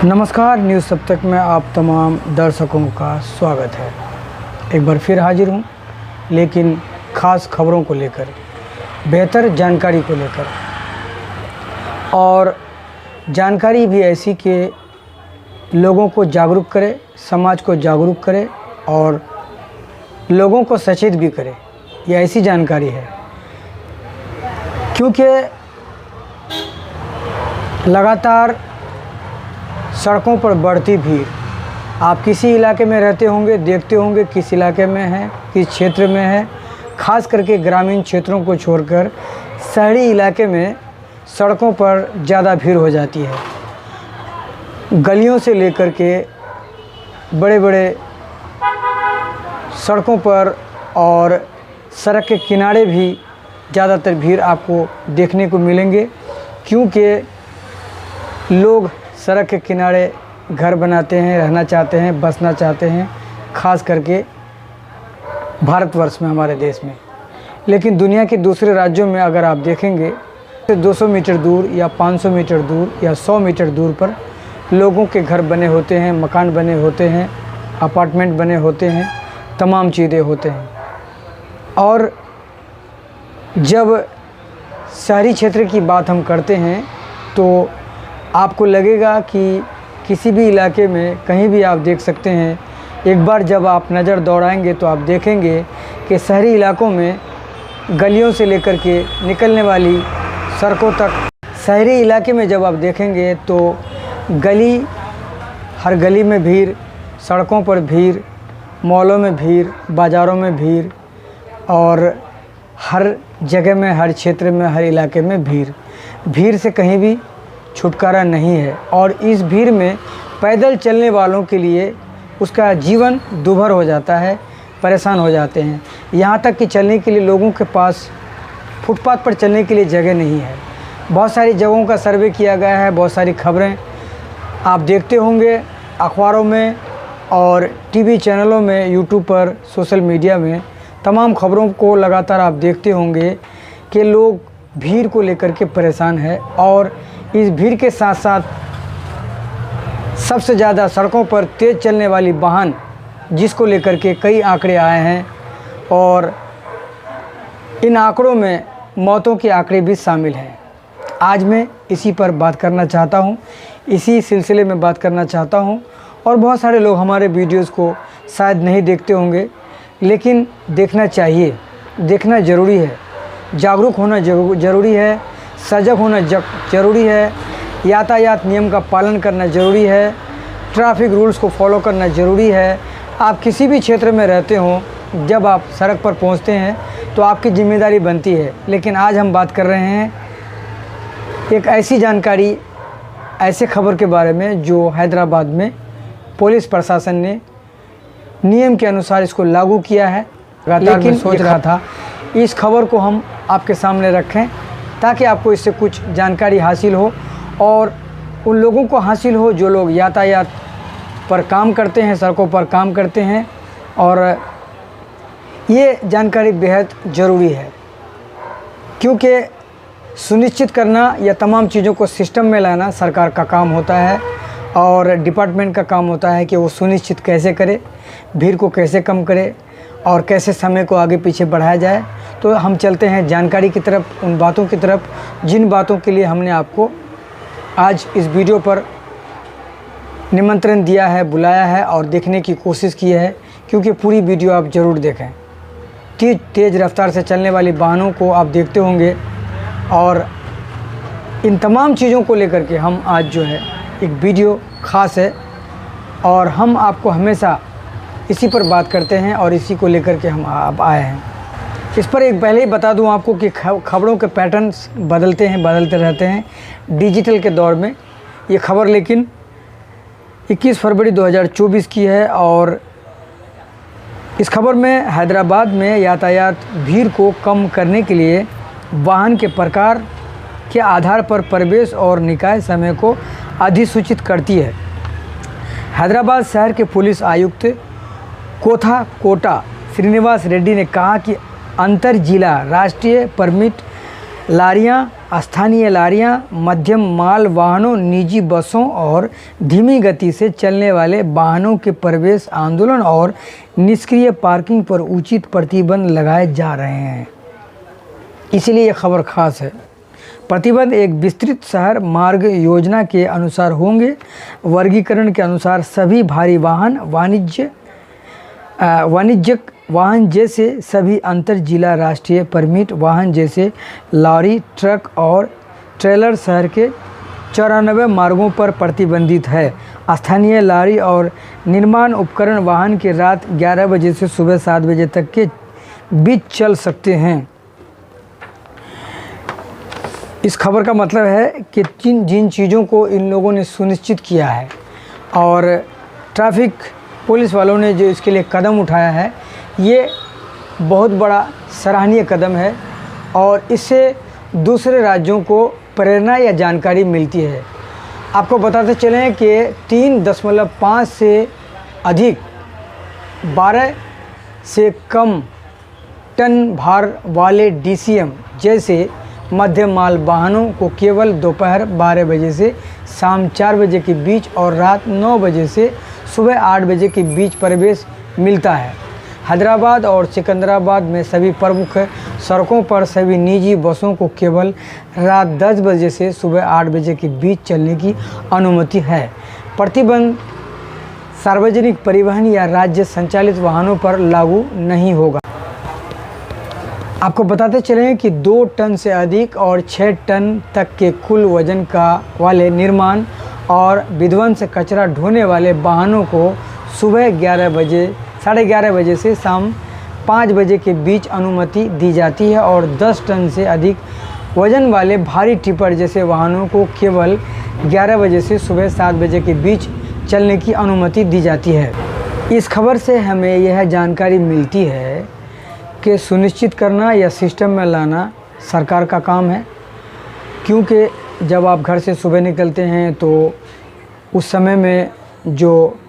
नमस्कार, न्यूज़ सब तक में आप तमाम दर्शकों का स्वागत है। एक बार फिर हाजिर हूँ, लेकिन ख़ास खबरों को लेकर, बेहतर जानकारी को लेकर, और जानकारी भी ऐसी कि लोगों को जागरूक करे, समाज को जागरूक करे और लोगों को सचेत भी करे। ये ऐसी जानकारी है क्योंकि लगातार सड़कों पर बढ़ती भीड़, आप किसी इलाके में रहते होंगे, देखते होंगे किस इलाके में है, किस क्षेत्र में है। ख़ास करके ग्रामीण क्षेत्रों को छोड़कर शहरी इलाके में सड़कों पर ज़्यादा भीड़ हो जाती है। गलियों से लेकर के बड़े बड़े सड़कों पर और सड़क के किनारे भी ज़्यादातर भीड़ आपको देखने को मिलेंगे, क्योंकि लोग सड़क के किनारे घर बनाते हैं, रहना चाहते हैं, बसना चाहते हैं, ख़ास करके भारतवर्ष में, हमारे देश में। लेकिन दुनिया के दूसरे राज्यों में अगर आप देखेंगे तो 200 मीटर दूर या 500 मीटर दूर या 100 मीटर दूर पर लोगों के घर बने होते हैं, मकान बने होते हैं, अपार्टमेंट बने होते हैं, तमाम चीज़ें होते हैं। और जब शहरी क्षेत्र की बात हम करते हैं तो आपको लगेगा कि किसी भी इलाके में कहीं भी आप देख सकते हैं। एक बार जब आप नज़र दौड़ाएंगे तो आप देखेंगे कि शहरी इलाकों में गलियों से लेकर के निकलने वाली सड़कों तक, शहरी इलाके में जब आप देखेंगे तो हर गली में भीड़, सड़कों पर भीड़, मॉलों में भीड़, बाज़ारों में भीड़ और हर जगह में, हर क्षेत्र में, हर इलाके में भीड़ से कहीं भी छुटकारा नहीं है। और इस भीड़ में पैदल चलने वालों के लिए उसका जीवन दुभर हो जाता है, परेशान हो जाते हैं। यहाँ तक कि चलने के लिए लोगों के पास फुटपाथ पर चलने के लिए जगह नहीं है। बहुत सारी जगहों का सर्वे किया गया है, बहुत सारी खबरें आप देखते होंगे अखबारों में और टीवी चैनलों में, यूट्यूब पर, सोशल मीडिया में तमाम खबरों को लगातार आप देखते होंगे कि लोग भीड़ को लेकर के परेशान है। और इस भीड़ के साथ साथ सबसे ज़्यादा सड़कों पर तेज़ चलने वाली वाहन, जिसको लेकर के कई आंकड़े आए हैं और इन आंकड़ों में मौतों के आंकड़े भी शामिल हैं। आज मैं इसी पर बात करना चाहता हूं, इसी सिलसिले में बात करना चाहता हूं। और बहुत सारे लोग हमारे वीडियोस को शायद नहीं देखते होंगे, लेकिन देखना चाहिए, देखना ज़रूरी है, जागरूक होना ज़रूरी है, सजग होना ज़रूरी है, यातायात नियम का पालन करना ज़रूरी है, ट्रैफिक रूल्स को फॉलो करना ज़रूरी है। आप किसी भी क्षेत्र में रहते हों, जब आप सड़क पर पहुंचते हैं तो आपकी जिम्मेदारी बनती है। लेकिन आज हम बात कर रहे हैं एक ऐसी जानकारी, ऐसे खबर के बारे में जो हैदराबाद में पुलिस प्रशासन ने नियम के अनुसार इसको लागू किया है। लेकिन सोच रहा था इस खबर को हम आपके सामने रखें ताकि आपको इससे कुछ जानकारी हासिल हो और उन लोगों को हासिल हो जो लोग यातायात पर काम करते हैं, सड़कों पर काम करते हैं। और ये जानकारी बेहद ज़रूरी है, क्योंकि सुनिश्चित करना या तमाम चीज़ों को सिस्टम में लाना सरकार का काम होता है और डिपार्टमेंट का काम होता है कि वो सुनिश्चित कैसे करे, भीड़ को कैसे कम करे और कैसे समय को आगे पीछे बढ़ाया जाए। तो हम चलते हैं जानकारी की तरफ, उन बातों की तरफ जिन बातों के लिए हमने आपको आज इस वीडियो पर निमंत्रण दिया है, बुलाया है और देखने की कोशिश की है। क्योंकि पूरी वीडियो आप ज़रूर देखें। तेज़ रफ्तार से चलने वाली वाहनों को आप देखते होंगे और इन तमाम चीज़ों को लेकर के हम आज जो है एक वीडियो ख़ास है और हम आपको हमेशा इसी पर बात करते हैं और इसी को लेकर के हम आप आए हैं। इस पर एक पहले ही बता दूं आपको कि खबरों के पैटर्न्स बदलते रहते हैं डिजिटल के दौर में। ये खबर लेकिन 21 फरवरी 2024 की है और इस खबर में हैदराबाद में यातायात भीड़ को कम करने के लिए वाहन के प्रकार के आधार पर प्रवेश और निकाय समय को अधिसूचित करती है। हैदराबाद शहर के पुलिस आयुक्त कोटा श्रीनिवास रेड्डी ने कहा कि अंतर जिला राष्ट्रीय परमिट लारियां, स्थानीय लारियां, मध्यम माल वाहनों, निजी बसों और धीमी गति से चलने वाले वाहनों के प्रवेश, आंदोलन और निष्क्रिय पार्किंग पर उचित प्रतिबंध लगाए जा रहे हैं। इसलिए यह खबर खास है। प्रतिबंध एक विस्तृत शहर मार्ग योजना के अनुसार होंगे। वर्गीकरण के अनुसार सभी भारी वाहन, वाणिज्यिक वाहन जैसे सभी अंतर जिला राष्ट्रीय परमिट वाहन जैसे लॉरी, ट्रक और ट्रेलर शहर के 94 मार्गों पर प्रतिबंधित है। स्थानीय लॉरी और निर्माण उपकरण वाहन के रात 11 बजे से सुबह 7 बजे तक के बीच चल सकते हैं। इस खबर का मतलब है कि जिन चीज़ों को इन लोगों ने सुनिश्चित किया है और ट्रैफिक पुलिस वालों ने जो इसके लिए कदम उठाया है, ये बहुत बड़ा सराहनीय कदम है और इससे दूसरे राज्यों को प्रेरणा या जानकारी मिलती है। आपको बताते चलें कि 3.5 से अधिक 12 से कम टन भार वाले DCM जैसे मध्यम माल वाहनों को केवल दोपहर 12 बजे से शाम 4 बजे के बीच और रात 9 बजे से सुबह 8 बजे के बीच प्रवेश मिलता है। हैदराबाद और सिकंदराबाद में सभी प्रमुख सड़कों पर सभी निजी बसों को केवल रात 10 बजे से सुबह 8 बजे के बीच चलने की अनुमति है। प्रतिबंध सार्वजनिक परिवहन या राज्य संचालित वाहनों पर लागू नहीं होगा। आपको बताते चलें कि 2 टन से अधिक और 6 टन तक के कुल वजन वाले निर्माण और विध्वंस कचरा ढोने वाले वाहनों को सुबह 11:30 बजे से शाम 5 बजे के बीच अनुमति दी जाती है और 10 टन से अधिक वजन वाले भारी टिपर जैसे वाहनों को केवल 11 बजे से सुबह 7 बजे के बीच चलने की अनुमति दी जाती है। इस खबर से हमें यह जानकारी मिलती है कि सुनिश्चित करना या सिस्टम में लाना सरकार का काम है, क्योंकि जब आप घर से सुबह निकलते हैं तो उस समय में जो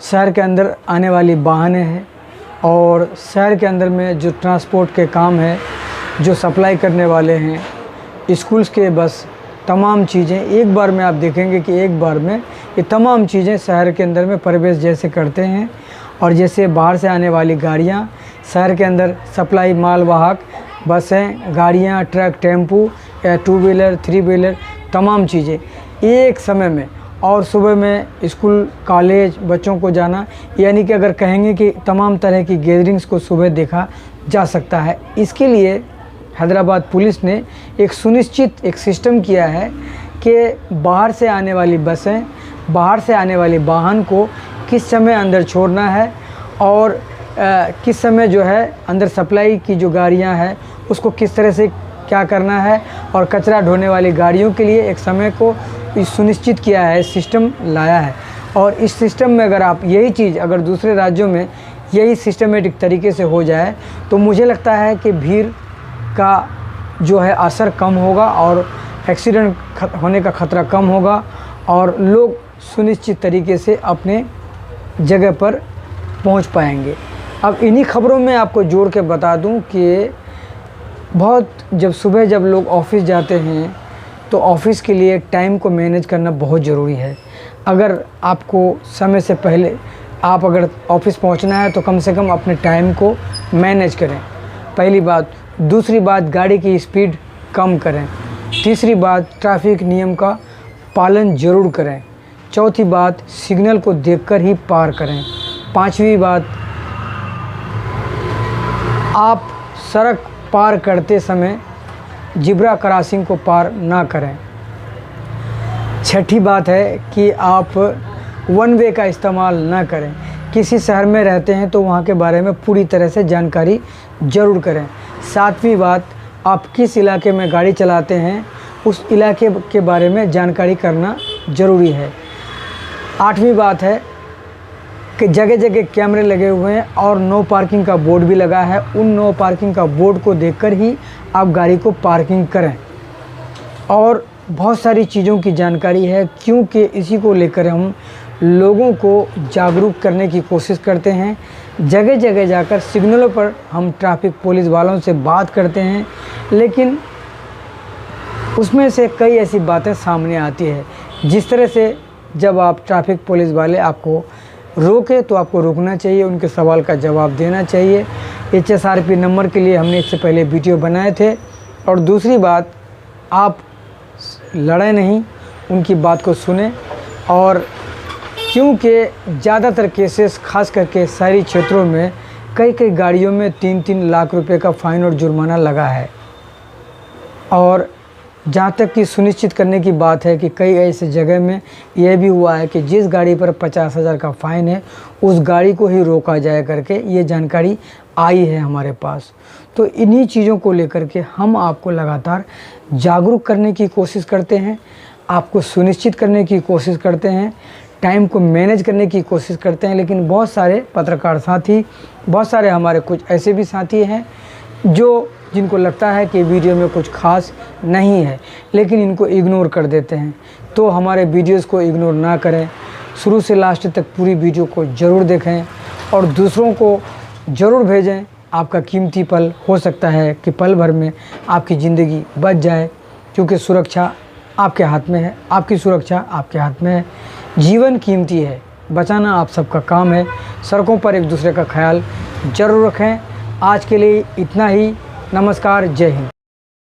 शहर के अंदर आने वाली वाहनें हैं और शहर के अंदर में जो ट्रांसपोर्ट के काम है, जो सप्लाई करने वाले हैं, स्कूल्स के बस, तमाम चीज़ें एक बार में आप देखेंगे कि एक बार में ये तमाम चीज़ें शहर के अंदर में प्रवेश जैसे करते हैं। और जैसे बाहर से आने वाली गाड़ियाँ शहर के अंदर सप्लाई मालवाहक बसें, गाड़ियाँ, ट्रक, टेम्पू या 2 व्हीलर, 3 व्हीलर, तमाम चीज़ें एक समय में और सुबह में स्कूल, कॉलेज बच्चों को जाना, यानी कि अगर कहेंगे कि तमाम तरह की गैदरिंग्स को सुबह देखा जा सकता है। इसके लिए हैदराबाद पुलिस ने एक सुनिश्चित एक सिस्टम किया है कि बाहर से आने वाली बसें, बाहर से आने वाली वाहन को किस समय अंदर छोड़ना है और किस समय जो है अंदर सप्लाई की जो गाड़ियां हैं उसको किस तरह से क्या करना है, और कचरा ढोने वाली गाड़ियों के लिए एक समय को सुनिश्चित किया है, सिस्टम लाया है। और इस सिस्टम में अगर आप यही चीज़ अगर दूसरे राज्यों में यही सिस्टमेटिक तरीके से हो जाए तो मुझे लगता है कि भीड़ का जो है असर कम होगा और एक्सीडेंट होने का ख़तरा कम होगा और लोग सुनिश्चित तरीके से अपने जगह पर पहुंच पाएंगे। अब इन्हीं खबरों में आपको जोड़ के बता दूं कि सुबह जब लोग ऑफिस जाते हैं तो ऑफिस के लिए टाइम को मैनेज करना बहुत ज़रूरी है। अगर आपको समय से पहले आप अगर ऑफिस पहुंचना है तो कम से कम अपने टाइम को मैनेज करें, पहली बात। दूसरी बात, गाड़ी की स्पीड कम करें। तीसरी बात, ट्रैफिक नियम का पालन ज़रूर करें। चौथी बात, सिग्नल को देखकर ही पार करें। पांचवी बात, आप सड़क पार करते समय जिब्रा क्रॉसिंग को पार ना करें। छठी बात है कि आप वन वे का इस्तेमाल ना करें। किसी शहर में रहते हैं तो वहाँ के बारे में पूरी तरह से जानकारी ज़रूर करें। सातवीं बात, आप किस इलाके में गाड़ी चलाते हैं उस इलाके के बारे में जानकारी करना ज़रूरी है। आठवीं बात है कि जगह जगह कैमरे लगे हुए हैं और नो पार्किंग का बोर्ड भी लगा है। उन नो पार्किंग का बोर्ड को देखकर ही आप गाड़ी को पार्किंग करें। और बहुत सारी चीज़ों की जानकारी है, क्योंकि इसी को लेकर हम लोगों को जागरूक करने की कोशिश करते हैं। जगह जगह जाकर सिग्नलों पर हम ट्रैफिक पुलिस वालों से बात करते हैं, लेकिन उसमें से कई ऐसी बातें सामने आती है। जिस तरह से जब आप ट्रैफिक पुलिस वाले आपको रोके तो आपको रुकना चाहिए, उनके सवाल का जवाब देना चाहिए। HSRP नंबर के लिए हमने इससे पहले वीडियो बनाए थे। और दूसरी बात, आप लड़े नहीं, उनकी बात को सुने। और क्योंकि ज़्यादातर केसेस खास करके शहरी क्षेत्रों में कई गाड़ियों में 3-3 लाख रुपए का फ़ाइन और जुर्माना लगा है। और जहाँ तक कि सुनिश्चित करने की बात है कि कई ऐसे जगह में यह भी हुआ है कि जिस गाड़ी पर 50,000 का फ़ाइन है उस गाड़ी को ही रोका जाए करके ये जानकारी आई है हमारे पास। तो इन्हीं चीज़ों को लेकर के हम आपको लगातार जागरूक करने की कोशिश करते हैं, आपको सुनिश्चित करने की कोशिश करते हैं, टाइम को मैनेज करने की कोशिश करते हैं। लेकिन बहुत सारे पत्रकार साथी, बहुत सारे हमारे कुछ ऐसे भी साथी हैं जिनको लगता है कि वीडियो में कुछ खास नहीं है, लेकिन इनको इग्नोर कर देते हैं। तो हमारे वीडियोस को इग्नोर ना करें, शुरू से लास्ट तक पूरी वीडियो को ज़रूर देखें और दूसरों को ज़रूर भेजें। आपका कीमती पल हो सकता है कि पल भर में आपकी ज़िंदगी बच जाए, क्योंकि सुरक्षा आपके हाथ में है, आपकी सुरक्षा आपके हाथ में है। जीवन कीमती है, बचाना आप सबका काम है। सड़कों पर एक दूसरे का ख्याल ज़रूर रखें। आज के लिए इतना ही। नमस्कार, जय हिंद।